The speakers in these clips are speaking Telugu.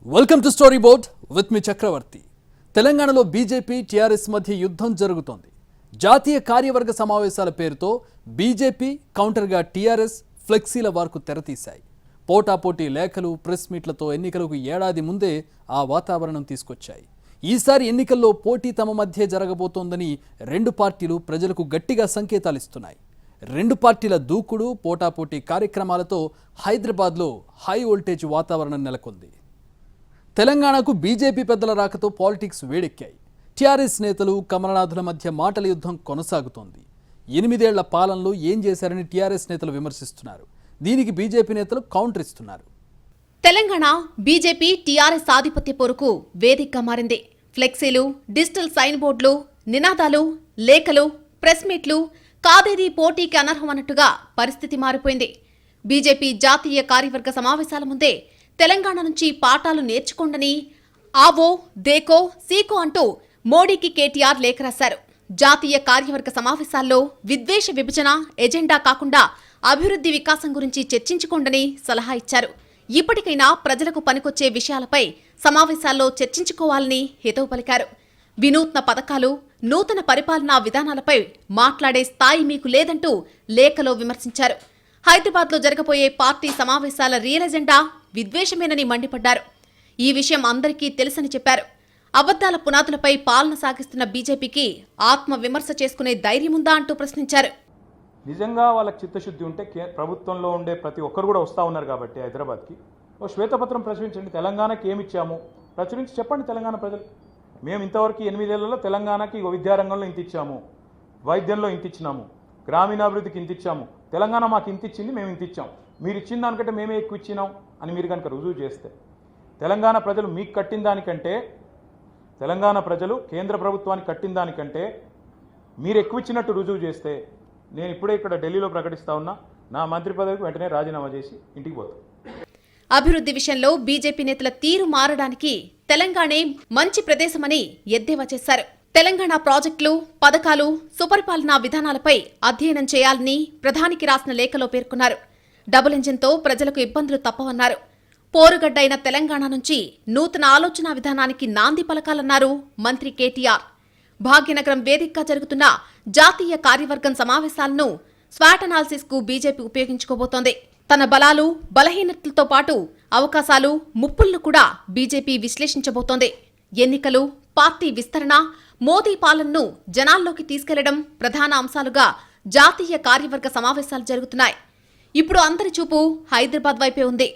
Welcome to story board with me Chakravarthi. తెలంగాణలో బీజేపీ టీఆర్ఎస్ మధ్య యుద్ధం జరుగుతోంది. జాతీయ కార్యవర్గ సమావేశాల పేరుతో బీజేపీ కౌంటర్గా టీఆర్ఎస్ ఫ్లెక్సీల వార్కు తెరతీశాయి. పోటాపోటీ లేఖలు, ప్రెస్ మీట్లతో ఎన్నికలకు ఏడాది ముందే ఆ వాతావరణం తీసుకొచ్చాయి. ఈసారి ఎన్నికల్లో పోటీ తమ మధ్య జరగబోతోందని రెండు పార్టీలు ప్రజలకు గట్టిగా సంకేతాలిస్తున్నాయి. రెండు పార్టీల దూకుడు, పోటాపోటీ కార్యక్రమాలతో హైదరాబాద్లో హై వోల్టేజ్ వాతావరణం నెలకొంది. తెలంగాణకు బీజేపీ పెద్దల రాకతో పాలిటిక్స్ వేడెక్కాయి. టీఆర్ఎస్ నేతలు, కమలనాథుల మధ్య మాటల యుద్ధం కొనసాగుతోంది. 8 ఏళ్ల పాలనలో ఏం చేశారని టీఆర్ఎస్ నేతలు విమర్శిస్తున్నారు. దీనికి బీజేపీ నేతలు కౌంటర్ ఇస్తున్నారు. తెలంగాణ బీజేపీ టీఆర్ఎస్ ఆధిపత్య పోరుకు వేదికగా మారింది. ఫ్లెక్సీలు, డిజిటల్ సైన్ బోర్డులు, నినాదాలు, లేఖలు, ప్రెస్ మీట్లు, కాదేది పోటీకి అనర్హం అన్నట్టుగా పరిస్థితి మారిపోయింది. బీజేపీ జాతీయ కార్యవర్గ సమావేశాల ముందే తెలంగాణ నుంచి పాఠాలు నేర్చుకోండని ఆవో, దేకో, సీకో అంటూ మోడీకి కేటీఆర్ లేఖ రాశారు. జాతీయ కార్యవర్గ సమావేశాల్లో విద్వేష విభజన ఎజెండా కాకుండా అభివృద్ధి వికాసం గురించి చర్చించుకోండని సలహా ఇచ్చారు. ఇప్పటికైనా ప్రజలకు పనికొచ్చే విషయాలపై సమావేశాల్లో చర్చించుకోవాలని హితవు పలికారు. వినూత్న పథకాలు, నూతన పరిపాలనా విధానాలపై మాట్లాడే స్థాయి మీకు లేదంటూ లేఖలో విమర్శించారు. హైదరాబాద్లో జరగబోయే పార్టీ సమావేశాల రియల్ ఎజెండా విద్వేషమేనని మండిపడ్డారు. ఈ విషయం అందరికీ తెలుసని చెప్పారు. అబద్దాల పునాదులపై పాలన సాగిస్తున్న బీజేపీకి ఆత్మ విమర్శ చేసుకునే ధైర్యముందా అంటూ ప్రశ్నించారు. నిజంగా వాళ్ళకి చిత్తశుద్ధి ఉంటే ప్రభుత్వంలో ఉండే ప్రతి ఒక్కరు కూడా వస్తూ ఉన్నారు కాబట్టి హైదరాబాద్కి ఓ శ్వేతపత్రం ప్రచురించండి. తెలంగాణకి ఏమి ఇచ్చాము ప్రచురించి చెప్పండి. తెలంగాణ ప్రజలు, మేము ఇంతవరకు 8 ఏళ్లలో తెలంగాణకి విద్యారంగంలో ఇంత ఇచ్చాము, వైద్యంలో ఇంత ఇచ్చినాము, గ్రామీణాభివృద్ధికి ఇంత ఇచ్చాము, తెలంగాణ మాకు ఇంత ఇచ్చింది, మేము ఇంత ఇచ్చాం, మీరు ఇచ్చిన దానికంటే మేమే ఎక్కువ ఇచ్చినాం అని మీరు కనుక రుజువు చేస్తే, తెలంగాణ ప్రజలు మీకు కట్టిన దానికంటే, తెలంగాణ ప్రజలు కేంద్ర ప్రభుత్వానికి కట్టిన దానికంటే మీరు ఎక్కువ ఇచ్చినట్టు రుజువు చేస్తే, నేను ఇప్పుడే ఇక్కడ ఢిల్లీలో ప్రకటిస్తా ఉన్నా, నా మంత్రి పదవికి వెంటనే రాజీనామా చేసి ఇంటికి పోతాను. అభివృద్ధి విషయంలో బీజేపీ నేతల తీరు మారడానికి తెలంగాణే మంచి ప్రదేశమని ఎద్దేవా చేశారు. తెలంగాణ ప్రాజెక్టులు, పథకాలు, సుపరిపాలనా విధానాలపై అధ్యయనం చేయాలని ప్రధానికి రాసిన లేఖలో పేర్కొన్నారు. డబుల్ ఇంజిన్తో ప్రజలకు ఇబ్బందులు తప్పవన్నారు. పోరుగడ్డైన తెలంగాణ నుంచి నూతన ఆలోచన విధానానికి నాంది పలకాలన్నారు మంత్రి కేటీఆర్. భాగ్యనగరం వేదికగా జరుగుతున్న జాతీయ కార్యవర్గం సమావేశాలను స్వాట్ అనాలిసిస్ కు బీజేపీ ఉపయోగించుకోబోతోంది. తన బలాలు, బలహీనతలతో పాటు అవకాశాలు, ముప్పులను కూడా బీజేపీ విశ్లేషించబోతోంది. ఎన్నికలు, పార్టీ విస్తరణ, మోదీ పాలనను జనాల్లోకి తీసుకెళ్లడం ప్రధాన అంశాలుగా జాతీయ కార్యవర్గ సమావేశాలు జరుగుతున్నాయి. ఇప్పుడు అందరి చూపు హైదరాబాద్ వైపే ఉంది.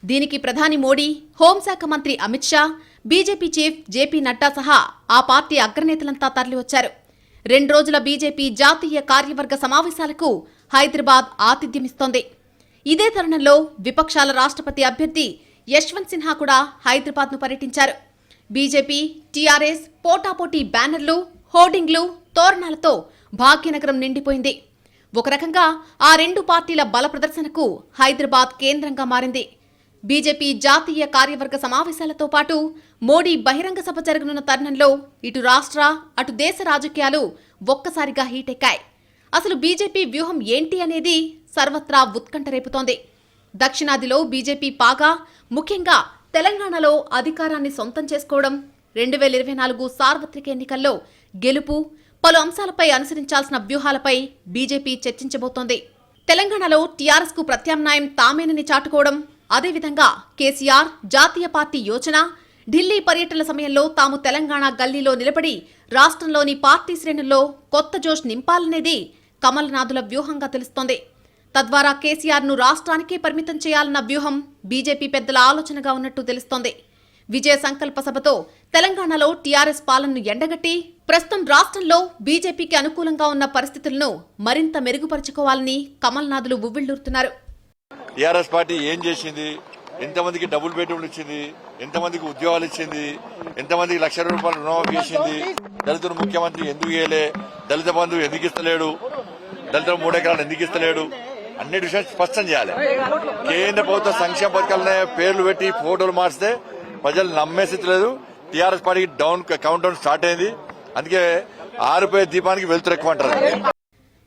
దీనికి ప్రధాని మోడీ, హోంశాఖ మంత్రి Amit Shah, BJP chief JP Nadda సహా ఆ పార్టీ అగ్రనేతలంతా తరలివచ్చారు. 2 రోజుల బీజేపీ జాతీయ కార్యవర్గ సమావేశాలకు హైదరాబాద్ ఆతిథ్యమిస్తోంది. ఇదే తరుణంలో విపక్షాల రాష్ట్రపతి అభ్యర్థి యశ్వంత్ సిన్హా కూడా హైదరాబాద్ను పర్యటించారు. బీజేపీ, టీఆర్ఎస్ పోటాపోటీ బ్యానర్లు, హోర్డింగ్లు, తోరణాలతో భాగ్యనగరం నిండిపోయింది. ఒక రకంగా ఆ రెండు పార్టీల బల ప్రదర్శనకు హైదరాబాద్ కేంద్రంగా మారింది. బీజేపీ జాతీయ కార్యవర్గ సమావేశాలతో పాటు మోడీ బహిరంగ సభ జరగనున్న తరుణంలో ఇటు రాష్ట్ర, అటు దేశ రాజకీయాలు ఒక్కసారిగా హీటెక్కాయి. అసలు బీజేపీ వ్యూహం ఏంటి అనేది సర్వత్రా ఉత్కంఠ రేపుతోంది. దక్షిణాదిలో బీజేపీ పాగా, ముఖ్యంగా తెలంగాణలో అధికారాన్ని సొంతం చేసుకోవడం, 2024 సార్వత్రిక ఎన్నికల్లో గెలుపు, పలు అంశాలపై అనుసరించాల్సిన వ్యూహాలపై బీజేపీ చర్చించబోతోంది. తెలంగాణలో టీఆర్ఎస్ కు ప్రత్యామ్నాయం తామేనని చాటుకోవడం, అదేవిధంగా కేసీఆర్ జాతీయ పార్టీ యోచన, ఢిల్లీ పర్యటనల సమయంలో తాము తెలంగాణ గల్లీలో నిలబడి రాష్ట్రంలోని పార్టీ శ్రేణుల్లో కొత్త జోష్ నింపాలనేది కమలనాథుల వ్యూహంగా తెలుస్తోంది. తద్వారా కేసీఆర్ను రాష్ట్రానికే పరిమితం చేయాలన్న వ్యూహం బీజేపీ పెద్దల ఆలోచనగా ఉన్నట్టు తెలుస్తోంది. విజయ సంకల్ప సభతో తెలంగాణలో టీఆర్ఎస్ పాలనను ఎండగట్టి ప్రస్తుతం రాష్ట్రంలో బీజేపీకి అనుకూలంగా ఉన్న పరిస్థితులను మరింత మెరుగుపరుచుకోవాలని కమల్నాథులు ఉవ్విళ్లూరుతున్నారు. టీఆర్ఎస్ పార్టీ ఏం చేసింది, ఎంతమందికి డబుల్ బెడ్రూమ్లు ఇచ్చింది, ఎంతమందికి ఉద్యోగాలు ఇచ్చింది, ఎంతమందికి ₹1,00,000 రుణమాఫీ చేసింది, దళితులు ముఖ్యమంత్రి ఎందుకు చేయలే, దళిత బంధువు ఎందుకు ఇస్తలేడు, దళితులు 3 ఎకరాలు ఎందుకు ఇస్తలేడు, అన్నిటి విషయాలు స్పష్టం చేయాలి. కేంద్ర ప్రభుత్వ సంక్షేమ పథకాలనే పేర్లు పెట్టి ఫోటోలు మార్చితే ప్రజలు నమ్మే స్థితి లేదు. టీఆర్ఎస్ పార్టీకి కౌంట్ డౌన్ స్టార్ట్ అయింది. అందుకే ఆరుపై దీపానికి వెళ్తురు ఎక్కువ అంటారు.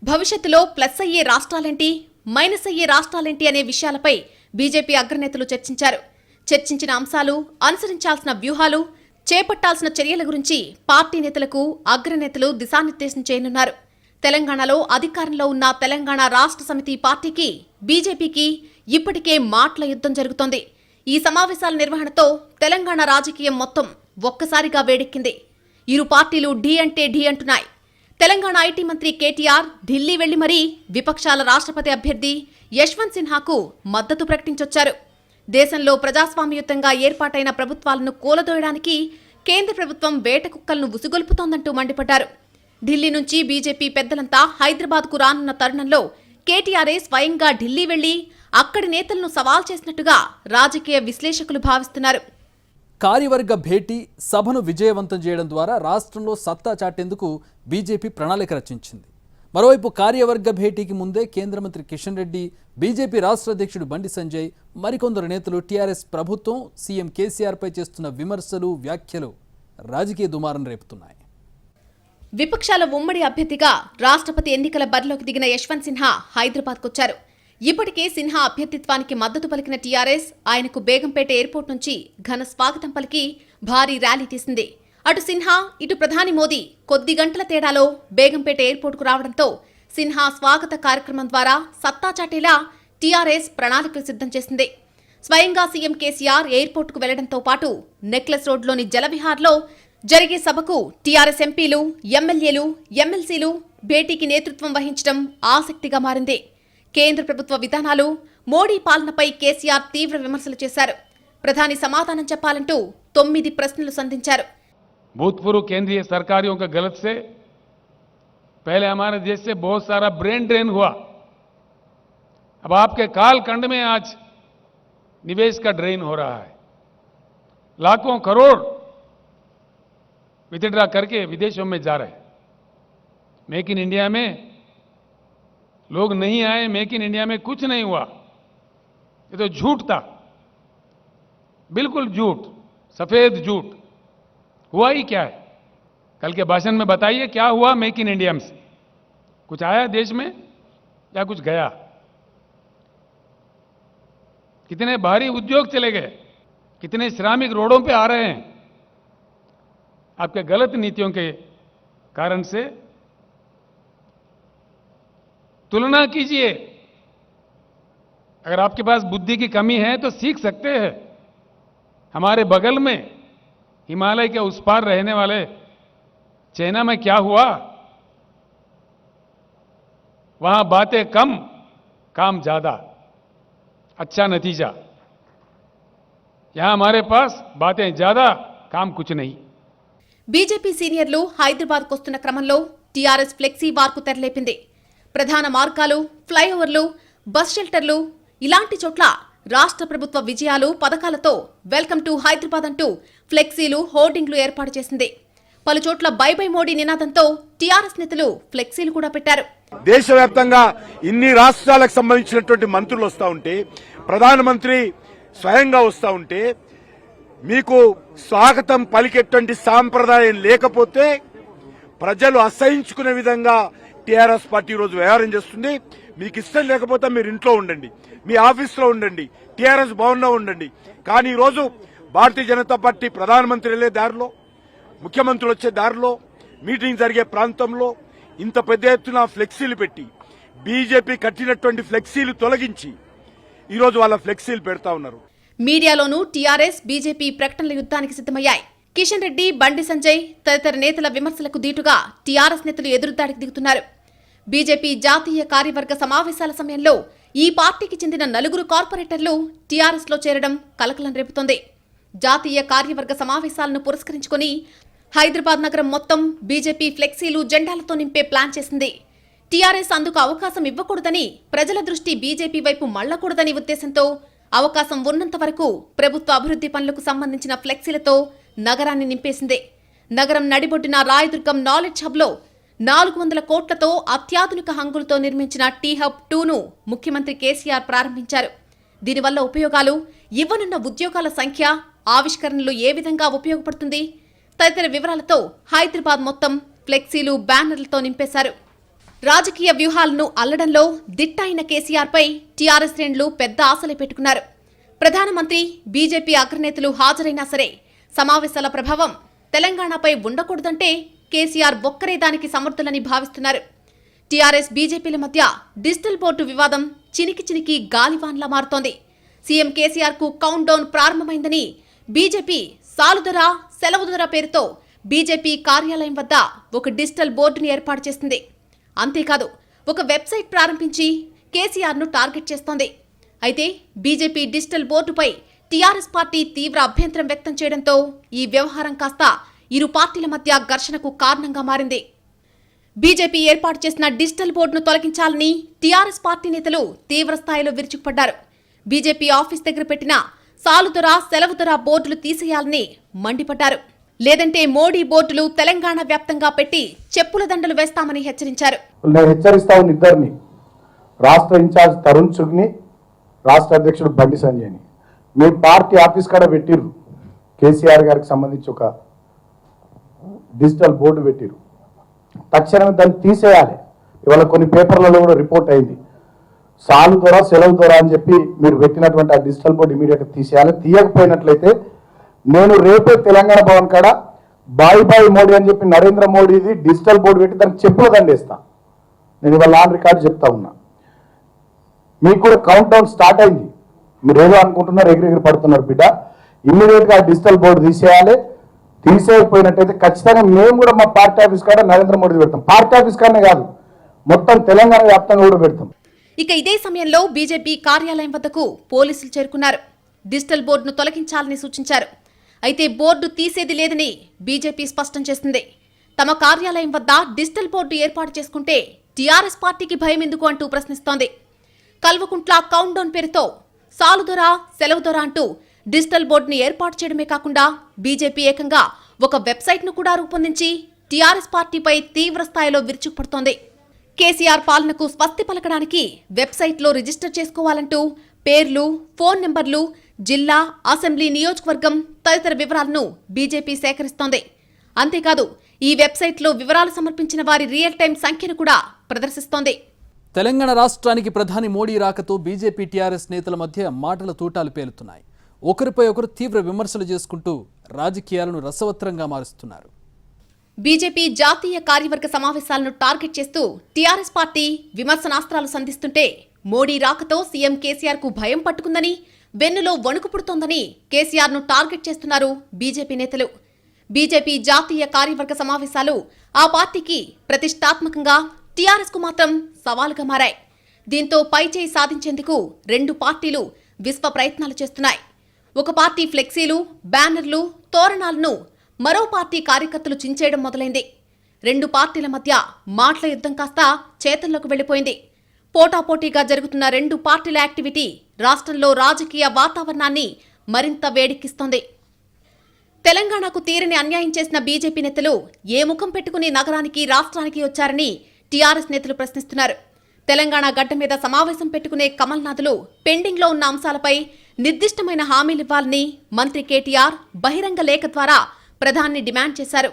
భవిష్యత్తులో ప్లస్ అయ్యే రాష్ట్రాలేంటి, మైనస్ అయ్యే రాష్ట్రాలేంటి అనే విషయాలపై బీజేపీ అగ్రనేతలు చర్చించారు. చర్చించిన అంశాలు, అనుసరించాల్సిన వ్యూహాలు, చేపట్టాల్సిన చర్యల గురించి పార్టీ నేతలకు అగ్రనేతలు దిశానిర్దేశం చేయనున్నారు. తెలంగాణలో అధికారంలో ఉన్న తెలంగాణ రాష్ట్ర సమితి పార్టీకి, బీజేపీకి ఇప్పటికే మాటల యుద్ధం జరుగుతోంది. ఈ సమావేశాల నిర్వహణతో తెలంగాణ రాజకీయం మొత్తం ఒక్కసారిగా వేడెక్కింది. ఇరు పార్టీలు ఢీ అంటే ఢీ అంటున్నాయి. తెలంగాణ ఐటీ మంత్రి కేటీఆర్ ఢిల్లీ వెళ్లి మరీ విపక్షాల రాష్ట్రపతి అభ్యర్థి యశ్వంత్ సిన్హాకు మద్దతు ప్రకటించొచ్చారు. దేశంలో ప్రజాస్వామ్యయుతంగా ఏర్పాటైన ప్రభుత్వాలను కూలదోయడానికి కేంద్ర ప్రభుత్వం వేట కుక్కలను ఉసుగొల్పుతోందంటూ మండిపడ్డారు. ఢిల్లీ నుంచి బీజేపీ పెద్దలంతా హైదరాబాద్కు రానున్న తరుణంలో కేటీఆర్ఏ స్వయంగా ఢిల్లీ వెళ్లి అక్కడి నేతలను సవాల్ చేసినట్టుగా రాజకీయ విశ్లేషకులు భావిస్తున్నారు. కార్యవర్గ భేటీ సభను విజయవంతం చేయడం ద్వారా రాష్ట్రంలో సత్తా చాటేందుకు బీజేపీ ప్రణాళిక రచించింది. మరోవైపు కార్యవర్గ భేటీకి ముందే కేంద్ర మంత్రి కిషన్ రెడ్డి, బీజేపీ రాష్ట్ర అధ్యక్షుడు బండి సంజయ్, మరికొందరు నేతలు టీఆర్ఎస్ ప్రభుత్వం, సీఎం కేసీఆర్పై చేస్తున్న విమర్శలు, వ్యాఖ్యలు రాజకీయ దుమారం రేపుతున్నాయి. విపక్షాల ఉమ్మడి అభ్యర్థిగా రాష్ట్రపతి ఎన్నికల బరిలోకి దిగిన యశ్వంత్ సిన్హా హైదరాబాద్కొచ్చారు. ఇప్పటికే సిన్హా అభ్యర్థిత్వానికి మద్దతు పలికిన టీఆర్ఎస్ ఆయనకు బేగంపేట ఎయిర్పోర్ట్ నుంచి ఘన స్వాగతం పలికి భారీ ర్యాలీ తీసింది. అటు సిన్హా, ఇటు ప్రధాని మోదీ కొద్ది గంటల తేడాలో బేగంపేట ఎయిర్పోర్టుకు రావడంతో సిన్హా స్వాగత కార్యక్రమం ద్వారా సత్తా చాటేలా టీఆర్ఎస్ ప్రణాళికలు సిద్ధం చేసింది. స్వయంగా సీఎం కేసీఆర్ ఎయిర్పోర్టుకు వెళ్లడంతో పాటు నెక్లెస్ రోడ్లోని జలవిహార్లో జరిగే సభకు టీఆర్ఎస్ ఎంపీలు, ఎమ్మెల్యేలు, ఎమ్మెల్సీలు భేటీకి నేతృత్వం వహించడం ఆసక్తిగా మారింది. కేంద్ర ప్రభుత్వ విధానాలు, మోడీ పాలనపై కేసీఆర్ తీవ్ర విమర్శలు చేశారు. ప్రధాని సమాధానం చెప్పాలంటూ 9 ప్రశ్నలు సంధించారు. भूतपूर्व केंद्रीय सरकारों के गलत से पहले हमारे देश से बहुत सारा ब्रेन ड्रेन हुआ. अब आपके कालखंड में आज निवेश का ड्रेन हो रहा है. लाखों करोड़ विथड्रा करके विदेशों में जा रहे हैं. मेक इन इंडिया में लोग नहीं आए, मेक इन इंडिया में कुछ नहीं हुआ. ये तो झूठ था, बिल्कुल झूठ, सफेद झूठ. हुआ ही क्या है? कल के भाषण में बताइए क्या हुआ मेक इन इंडिया में? कुछ आया देश में या कुछ गया? कितने भारी उद्योग चले गए, कितने श्रमिक रोडों पे आ रहे हैं. आपके गलत नीतियों के कारण से तुलना कीजिए. अगर आपके पास बुद्धि की कमी है तो सीख सकते हैं. हमारे बगल में हिमालय के उस पार रहने वाले चाइना में क्या हुआ? वहां बातें कम, काम ज्यादा, अच्छा नतीजा. यहां हमारे पास बातें ज्यादा, काम कुछ नहीं. బీజేపీ సీనియర్లు హైదరాబాద్కు వస్తున్న క్రమంలో టీఆర్ఎస్ ఫ్లెక్సీ వార్కు తెరలేపింది. ప్రధాన మార్గాలు, ఫ్లైఓవర్లు, బస్ షెల్టర్లు ఇలాంటి చోట్ల రాష్ట్ర ప్రభుత్వ విజయాలు, పథకాలతో వెల్కమ్ టు హైదరాబాద్ అంటూ ఫ్లెక్సీలు, హోర్డింగ్లు ఏర్పాటు చేసింది. పలు చోట్ల బై బై మోడీ నినాదంతో టీఆర్ఎస్ నేతలు ఫ్లెక్సీలు కూడా పెట్టారు. దేశవ్యాప్తంగా ఇన్ని రాష్ట్రాలకు సంబంధించినటువంటి మంత్రులు వస్తూ ఉంటే, ప్రధానమంత్రి స్వయంగా వస్తూ ఉంటే, మీకు స్వాగతం పలికేటువంటి సాంప్రదాయం లేకపోతే ప్రజలు అసహించుకునే విధంగా టీఆర్ఎస్ పార్టీ రోజు వ్యవహారం చేస్తుంది. మీకు ఇష్టం లేకపోతే మీరు ఇంట్లో ఉండండి, మీ ఆఫీసులో ఉండండి, టీఆర్ఎస్ భవన్లో ఉండండి. కానీ ఈరోజు భారతీయ జనతా పార్టీ ప్రధానమంత్రి వెళ్లే దారిలో, ముఖ్యమంత్రులు వచ్చే దారిలో, మీటింగ్ జరిగే ప్రాంతంలో ఇంత పెద్ద ఎత్తున ఫ్లెక్సీలు పెట్టి బీజేపీ కట్టినటువంటి ఫ్లెక్సీలు తొలగించి ఈరోజు వాళ్ళ ఫ్లెక్సీలు పెడతా ఉన్నారు. మీడియాలోనూ టీఆర్ఎస్, బీజేపీ ప్రకటనల యుద్ధానికి సిద్ధమయ్యాయి. కిషన్ రెడ్డి, బండి సంజయ్ తదితర నేతల విమర్శలకు దీటుగా టీఆర్ఎస్ నేతలు ఎదురుదాడికి దిగుతున్నారు. బీజేపీ జాతీయ కార్యవర్గ సమావేశాల సమయంలో ఈ పార్టీకి చెందిన 4 కార్పొరేటర్లు టీఆర్ఎస్ లో చేరడం కలకలం రేపుతోంది. జాతీయ కార్యవర్గ సమావేశాలను పురస్కరించుకుని హైదరాబాద్ నగరం మొత్తం బీజేపీ ఫ్లెక్సీలు, జెండాలతో నింపే ప్లాన్ చేసింది. టీఆర్ఎస్ అందుకు అవకాశం ఇవ్వకూడదని, ప్రజల దృష్టి బీజేపీ వైపు మళ్లకూడదని ఉద్దేశంతో అవకాశం ఉన్నంత వరకు ప్రభుత్వ అభివృద్ధి పనులకు సంబంధించిన ఫ్లెక్సీలతో నగరాన్ని నింపేసింది. నగరం నడిబొడ్డున రాయదుర్గం నాలెడ్జ్ హబ్లో 400 కోట్లతో అత్యాధునిక హంగులతో నిర్మించిన టీ హబ్ 2ను ముఖ్యమంత్రి కేసీఆర్ ప్రారంభించారు. దీనివల్ల ఉపయోగాలు, ఇవ్వనున్న ఉద్యోగాల సంఖ్య, ఆవిష్కరణలు ఏ విధంగా ఉపయోగపడుతుంది తదితర వివరాలతో హైదరాబాద్ మొత్తం ఫ్లెక్సీలు, బ్యానర్లతో నింపేశారు. రాజకీయ వ్యూహాలను అల్లడంలో దిట్ట అయిన కేసీఆర్పై టీఆర్ఎస్ శ్రేణులు పెద్ద ఆశలే పెట్టుకున్నారు. ప్రధానమంత్రి బీజేపీ అగ్రనేతలు హాజరైనా సరే సమావేశాల ప్రభావం తెలంగాణపై ఉండకూడదంటే కేసీఆర్ ఒక్కరే దానికి సమర్థులని భావిస్తున్నారు. టీఆర్ఎస్ బీజేపీల మధ్య డిజిటల్ బోర్డు వివాదం చినికి గాలివాన్లా మారుతోంది. సీఎం కేసీఆర్ కు కౌంట్ డౌన్ ప్రారంభమైందని బీజేపీ సాలుదొర సెలవుదొర పేరుతో బీజేపీ కార్యాలయం వద్ద ఒక డిజిటల్ బోర్డుని ఏర్పాటు చేసింది. అంతేకాదు ఒక వెబ్సైట్ ప్రారంభించి కేసీఆర్ ను టార్గెట్ చేస్తోంది. అయితే బీజేపీ డిజిటల్ బోర్డుపై టీఆర్ఎస్ పార్టీ తీవ్ర అభ్యంతరం వ్యక్తం చేయడంతో ఈ వ్యవహారం కాస్త ఇరు పార్టీల మధ్య ఘర్షణకు కారణంగా మారింది. బీజేపీ ఏర్పాటు చేసిన డిజిటల్ బోర్డును తొలగించాలని టీఆర్ఎస్ పార్టీ నేతలు తీవ్ర స్థాయిలో విరుచుకుపడ్డారు. బీజేపీ ఆఫీస్ దగ్గర పెట్టిన సాలుదొర సెలవుదొర బోర్డులు తీసేయాలని మండిపడ్డారు. లేదంటే మోడీ బోర్డులు తెలంగాణ వ్యాప్తంగా పెట్టి చెప్పుల దండలు వేస్తామని హెచ్చరించారు. నేను హెచ్చరిస్తా ఉన్న ఇద్దరిని, రాష్ట్ర ఇన్ఛార్జ్ తరుణ్ చుగ్ని, రాష్ట్ర అధ్యక్షుడు బండి సంజయ్ని. మీ పార్టీ ఆఫీస్ కాడ పెట్టిర్రు, కేసీఆర్ గారికి సంబంధించి ఒక డిజిటల్ బోర్డు పెట్టిర్రు. తక్షణమే దాన్ని తీసేయాలి. ఇవాళ కొన్ని పేపర్లలో కూడా రిపోర్ట్ అయింది. సాలు దొర సెలవు దొర అని చెప్పి మీరు పెట్టినటువంటి ఆ డిజిటల్ బోర్డు ఇమీడియట్గా తీసేయాలి. తీయకపోయినట్లయితే నేను రేపే తెలంగాణ భవన్ కాడ బాయ్ మోడీ అని చెప్పి నరేంద్ర మోడీది డిజిటల్ బోర్డు పెట్టి దానికి చెప్పుల దండేస్తా. నేను ఇవాళ ఆన్ రికార్డు చెప్తా ఉన్నా. మీకు కూడా కౌంట్ డౌన్ స్టార్ట్ అయింది. మీరు ఏదో అనుకుంటున్నారు, ఎగిరెగిరి పడుతున్నారు బిడ్డ. ఇమ్మీడియట్గా ఆ డిజిటల్ బోర్డు తీసేయాలి. తీసేయకపోయినట్టయితే ఖచ్చితంగా మేము కూడా మా పార్టీ ఆఫీస్ కాడ నరేంద్ర మోడీ పెడతాం. పార్టీ ఆఫీస్ కాడనే కాదు, మొత్తం తెలంగాణ వ్యాప్తంగా కూడా పెడతాం. ఇక ఇదే సమయంలో బీజేపీ కార్యాలయం వద్దకు పోలీసులు చేరుకున్నారు. డిజిటల్ బోర్డును తొలగించాలని సూచించారు. అయితే బోర్డు తీసేది లేదని బీజేపీ స్పష్టం చేసింది. తమ కార్యాలయం వద్ద డిజిటల్ బోర్డు ఏర్పాటు చేసుకుంటే టీఆర్ఎస్ పార్టీకి భయం ఎందుకు అంటూ ప్రశ్నిస్తోంది. కల్వకుంట్ల కౌంట్ డౌన్ పేరుతో సాలుదొర సెలవుదొర అంటూ డిజిటల్ బోర్డును ఏర్పాటు చేయడమే కాకుండా బీజేపీ ఏకంగా ఒక వెబ్సైట్ను కూడా రూపొందించి టీఆర్ఎస్ పార్టీపై తీవ్ర స్థాయిలో విరుచుకుపడుతోంది. కేసీఆర్ పాలనకు స్వస్తి పలకడానికి వెబ్సైట్లో రిజిస్టర్ చేసుకోవాలంటూ పేర్లు, ఫోన్ నెంబర్లు, జిల్లా, అసెంబ్లీ నియోజకవర్గం తదితర వివరాలను బీజేపీ సేకరిస్తోంది. అంతేకాదు ఈ వెబ్సైట్లో వివరాలు సమర్పించిన వారి రియల్ టైం సంఖ్యను కూడా ప్రదర్శిస్తోంది. తెలంగాణ రాష్ట్రానికి ప్రధాని మోడీ రాకతో బీజేపీ టీఆర్ఎస్ నేతల మధ్య మాటల తూటాలు పేలుతున్నాయి. ఒకరిపై ఒకరు తీవ్ర విమర్శలు చేసుకుంటూ రాజకీయాలను రసవత్రంగా మారుస్తున్నారు. బీజేపీ జాతీయ కార్యవర్గ సమావేశాలను టార్గెట్ చేస్తూ టీఆర్ఎస్ పార్టీ విమర్శనాస్త్రాలు సంధిస్తుంటే మోడీ రాకతో సీఎం కేసీఆర్ కు భయం పట్టుకుందని, వెన్నులో వణుకు పుడుతోందని కేసీఆర్ ను టార్గెట్ చేస్తున్నారు బీజేపీ నేతలు. బీజేపీ జాతీయ కార్యవర్గ సమావేశాలు ఆ పార్టీకి ప్రతిష్టాత్మకంగా, టీఆర్ఎస్ కు మాత్రం సవాలుగా మారాయి. దీంతో పైచేయి సాధించేందుకు రెండు పార్టీలు విశ్వ ప్రయత్నాలు చేస్తున్నాయి. ఒక పార్టీ ఫ్లెక్సీలు, బ్యానర్లు, తోరణాలను మరో పార్టీ కార్యకర్తలు చించేయడం మొదలైంది. రెండు పార్టీల మధ్య మాటల యుద్ధం కాస్త చేతల్లోకి వెళ్లిపోయింది. పోటాపోటీగా జరుగుతున్న రెండు పార్టీల యాక్టివిటీ రాష్ట్రంలో రాజకీయ వాతావరణాన్ని మరింత వేడెక్కిస్తోంది. తెలంగాణకు తీరని అన్యాయం చేసిన బీజేపీ నేతలు ఏ ముఖం పెట్టుకుని నగరానికి, రాష్ట్రానికి వచ్చారని టీఆర్ఎస్ నేతలు ప్రశ్నిస్తున్నారు. తెలంగాణ గడ్డ మీద సమావేశం పెట్టుకునే కమల్నాథులు పెండింగ్లో ఉన్న అంశాలపై నిర్దిష్టమైన హామీలివ్వాలని మంత్రి కేటీఆర్ బహిరంగ లేఖ ద్వారా ప్రధాని డిమాండ్ చేశారు.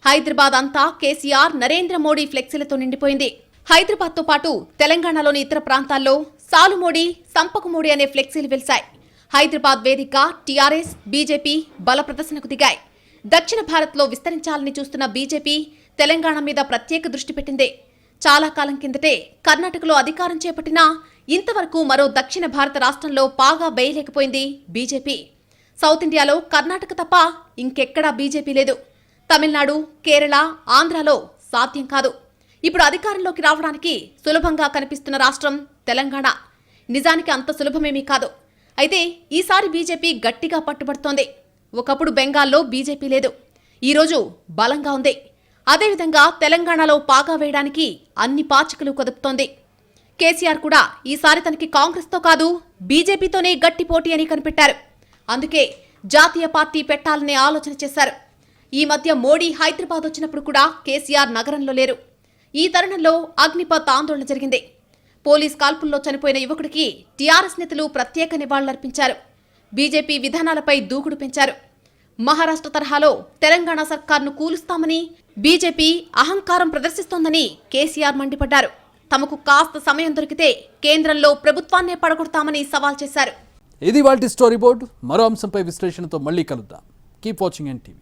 హైదరాబాద్ అంతా కేసీఆర్, నరేంద్ర మోడీ ఫ్లెక్సీలతో నిండిపోయింది. హైదరాబాద్తో పాటు తెలంగాణలోని ఇతర ప్రాంతాల్లో సాలుమోడీ, సంపకుమోడీ అనే ఫ్లెక్సీలు వెలిశాయి. హైదరాబాద్ వేదికగా టీఆర్ఎస్, బీజేపీ బల ప్రదర్శనకు దిగాయి. దక్షిణ భారత్లో విస్తరించాలని చూస్తున్న బీజేపీ తెలంగాణ మీద ప్రత్యేక దృష్టి పెట్టింది. చాలా కాలం కిందటే కర్ణాటకలో అధికారం చేపట్టినా ఇంతవరకు మరో దక్షిణ భారత రాష్ట్రంలో పాగా వేయలేకపోయింది బీజేపీ. సౌత్ ఇండియాలో కర్ణాటక తప్ప ఇంకెక్కడా బీజేపీ లేదు. తమిళనాడు, కేరళ, ఆంధ్రాలో సాధ్యం కాదు. ఇప్పుడు అధికారంలోకి రావడానికి సులభంగా కనిపిస్తున్న రాష్ట్రం తెలంగాణ. నిజానికి అంత సులభమేమీ కాదు. అయితే ఈసారి బీజేపీ గట్టిగా పట్టుబడుతోంది. ఒకప్పుడు బెంగాల్లో బీజేపీ లేదు, ఈరోజు బలంగా ఉంది. అదేవిధంగా తెలంగాణలో పాగా వేయడానికి అన్ని పాచికలు కదుపుతోంది. కేసీఆర్ కూడా ఈసారి తనకి కాంగ్రెస్తో కాదు బీజేపీతోనే గట్టి పోటీ అని కనిపెట్టారు. అందుకే జాతీయ పార్టీ పెట్టాలనే ఆలోచన చేశారు. ఈ మధ్య మోడీ హైదరాబాద్ వచ్చినప్పుడు కూడా కేసీఆర్ నగరంలో లేరు. ఈ తరుణంలో అగ్నిపత్ ఆందోళన జరిగింది. పోలీస్ కాల్పుల్లో చనిపోయిన యువకుడికి టీఆర్ఎస్ నేతలు ప్రత్యేక నివాళులర్పించారు. బీజేపీ విధానాలపై దూకుడు పెంచారు. మహారాష్ట్ర తరహాలో తెలంగాణ సర్కార్ను కూలుస్తామని బీజేపీ అహంకారం ప్రదర్శిస్తోందని కేసీఆర్ మండిపడ్డారు. తమకు కాస్త సమయం దొరికితే కేంద్రంలో ప్రభుత్వాన్నే పడగొడతామని సవాల్ చేశారు. ఇది వాటి స్టోరీ బోర్డ్. మరో అంశంపై విశ్లేషణతో మళ్ళీ కలుద్దాం. Keep watching NTV.